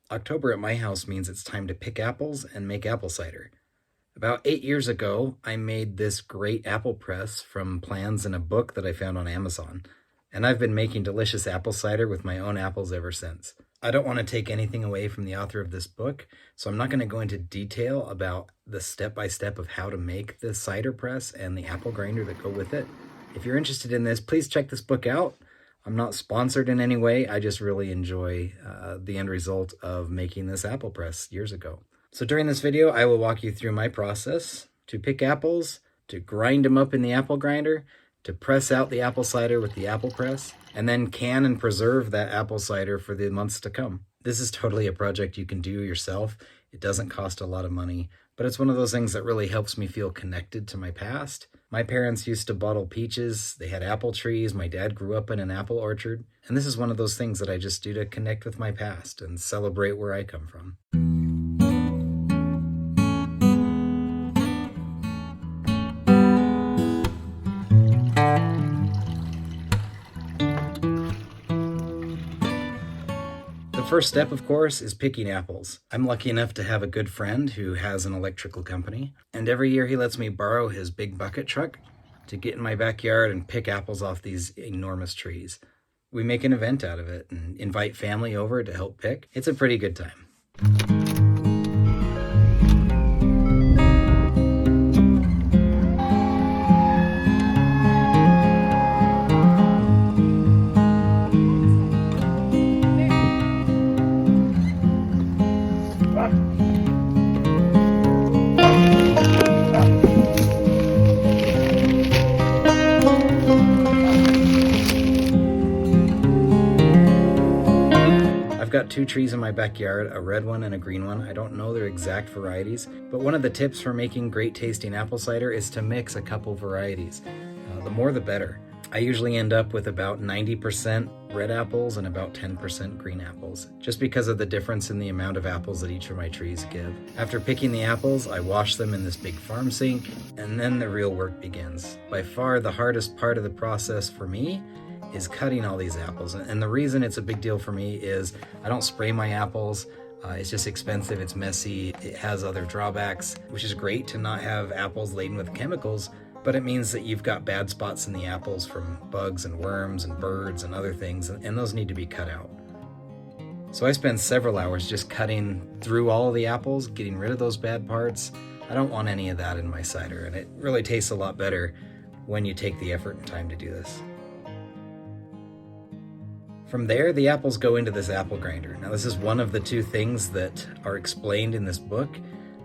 October at my house means it's time to pick apples and make apple cider. About 8 years ago, I made this great apple press from plans in a book that I found on Amazon, and I've been making delicious apple cider with my own apples ever since. I don't want to take anything away from the author of this book, so I'm not going to go into detail about the step-by-step of how to make the cider press and the apple grinder that go with it. If you're interested in this, please check this book out. I'm not sponsored in any way. I just really enjoy the end result of making this apple press years ago. So during this video, I will walk you through my process to pick apples, to grind them up in the apple grinder, to press out the apple cider with the apple press, and then can and preserve that apple cider for the months to come. This is totally a project you can do yourself. It doesn't cost a lot of money, but it's one of those things that really helps me feel connected to my past. My parents used to bottle peaches. They had apple trees. My dad grew up in an apple orchard. And this is one of those things that I just do to connect with my past and celebrate where I come from. The first step, of course, is picking apples. I'm lucky enough to have a good friend who has an electrical company, and every year he lets me borrow his big bucket truck to get in my backyard and pick apples off these enormous trees. We make an event out of it and invite family over to help pick. It's a pretty good time. I've got two trees in my backyard, a red one and a green one. I don't know their exact varieties, but one of the tips for making great tasting apple cider is to mix a couple varieties. The more the better. I usually end up with about 90% red apples and about 10% green apples, just because of the difference in the amount of apples that each of my trees give. After picking the apples, I wash them in this big farm sink, and then the real work begins. By far the hardest part of the process for me is cutting all these apples. And the reason it's a big deal for me is I don't spray my apples. It's just expensive, it's messy, it has other drawbacks, which is great to not have apples laden with chemicals, but it means that you've got bad spots in the apples from bugs and worms and birds and other things, and those need to be cut out. So I spend several hours just cutting through all of the apples, getting rid of those bad parts. I don't want any of that in my cider, and it really tastes a lot better when you take the effort and time to do this. From there, the apples go into this apple grinder. Now, this is one of the two things that are explained in this book,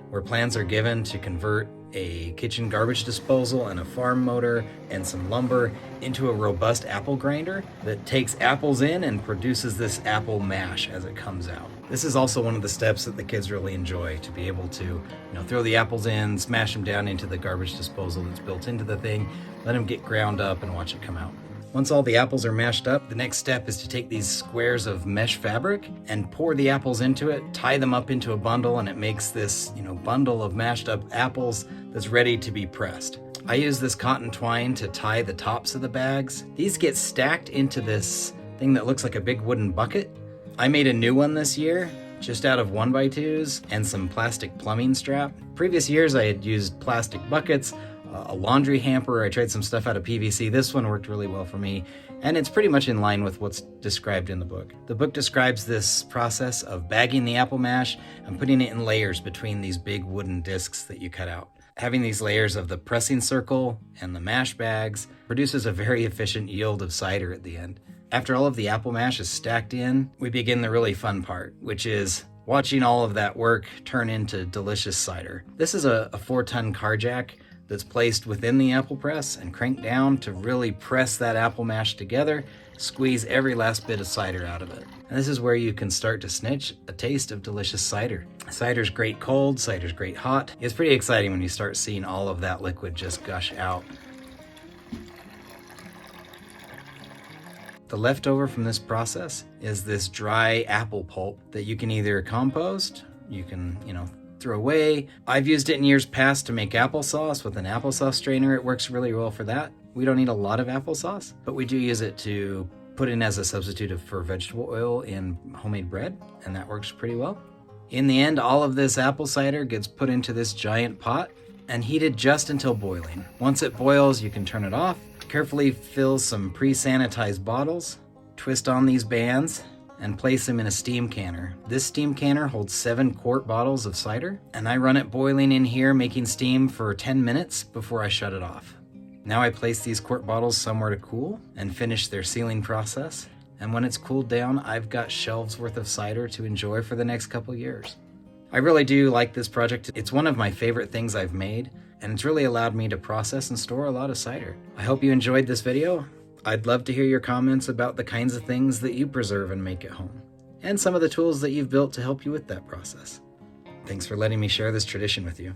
where plans are given to convert a kitchen garbage disposal and a farm motor and some lumber into a robust apple grinder that takes apples in and produces this apple mash as it comes out. This is also one of the steps that the kids really enjoy, to be able to, throw the apples in, smash them down into the garbage disposal that's built into the thing, let them get ground up and watch it come out. Once all the apples are mashed up, the next step is to take these squares of mesh fabric and pour the apples into it, tie them up into a bundle, and it makes this, bundle of mashed up apples that's ready to be pressed. I use this cotton twine to tie the tops of the bags. These get stacked into this thing that looks like a big wooden bucket. I made a new one this year, just out of 1x2s and some plastic plumbing strap. Previous years I had used plastic buckets, a laundry hamper. I tried some stuff out of PVC. This one worked really well for me, and it's pretty much in line with what's described in the book. The book describes this process of bagging the apple mash and putting it in layers between these big wooden discs that you cut out. Having these layers of the pressing circle and the mash bags produces a very efficient yield of cider at the end. After all of the apple mash is stacked in, we begin the really fun part, which is watching all of that work turn into delicious cider. This is a 4-ton car jack that's placed within the apple press and cranked down to really press that apple mash together, squeeze every last bit of cider out of it. And this is where you can start to snitch a taste of delicious cider. Cider's great cold, cider's great hot. It's pretty exciting when you start seeing all of that liquid just gush out. The leftover from this process is this dry apple pulp that you can either compost, you can, throw away. I've used it in years past to make applesauce with an applesauce strainer. It works really well for that. We don't need a lot of applesauce, but we do use it to put in as a substitute for vegetable oil in homemade bread, and that works pretty well. In the end, all of this apple cider gets put into this giant pot and heated just until boiling. Once it boils, you can turn it off, carefully fill some pre-sanitized bottles, twist on these bands, and place them in a steam canner. This steam canner holds 7 quart bottles of cider, and I run it boiling in here, making steam for 10 minutes before I shut it off. Now I place these quart bottles somewhere to cool and finish their sealing process. And when it's cooled down, I've got shelves worth of cider to enjoy for the next couple years. I really do like this project. It's one of my favorite things I've made, and it's really allowed me to process and store a lot of cider. I hope you enjoyed this video. I'd love to hear your comments about the kinds of things that you preserve and make at home, and some of the tools that you've built to help you with that process. Thanks for letting me share this tradition with you.